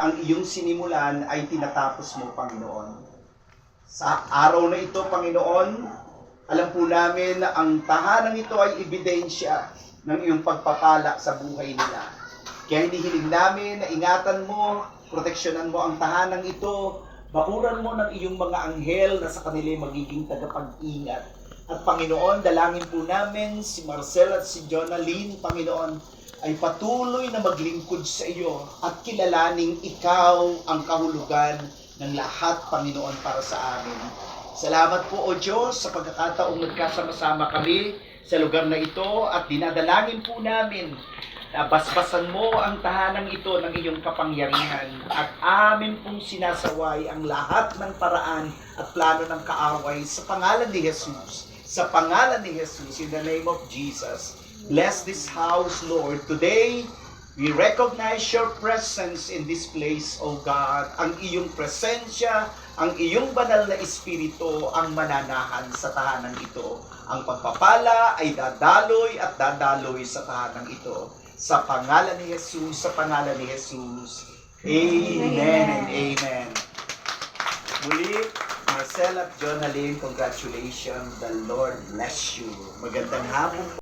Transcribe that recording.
ang iyong sinimulan ay tinatapos mo, Panginoon. Sa araw na ito, Panginoon, alam po namin na ang tahanang ito ay ebidensya ng iyong pagpapala sa buhay nila. Kaya hinihiling namin na ingatan mo, proteksyonan mo ang tahanang ito, bakuran mo ng iyong mga anghel na sa kanila magiging tagapag-ingat. At Panginoon, dalangin po namin si Marcel at si Jonaline, Panginoon, ay patuloy na maglingkod sa iyo at kilalaning ikaw ang kahulugan ng lahat, Panginoon, para sa amin. Salamat po, O Diyos, sa pagkakataong nagkasama-sama kami sa lugar na ito at dinadalangin po namin na basbasan mo ang tahanang ito ng iyong kapangyarihan at amin pong sinasaway ang lahat ng paraan at plano ng kaaway sa pangalan ni Jesus. Sa pangalan ni Jesus, in the name of Jesus. Bless this house, Lord. Today, we recognize your presence in this place, O God. Ang iyong presensya, ang iyong banal na espiritu ang mananahan sa tahanan ito. Ang pagpapala ay dadaloy at dadaloy sa tahanan ito. Sa pangalan ni Jesus, sa pangalan ni Jesus. Amen and amen. Muli, Marcel at Jonaline, congratulations. The Lord bless you. Magandang hapon po.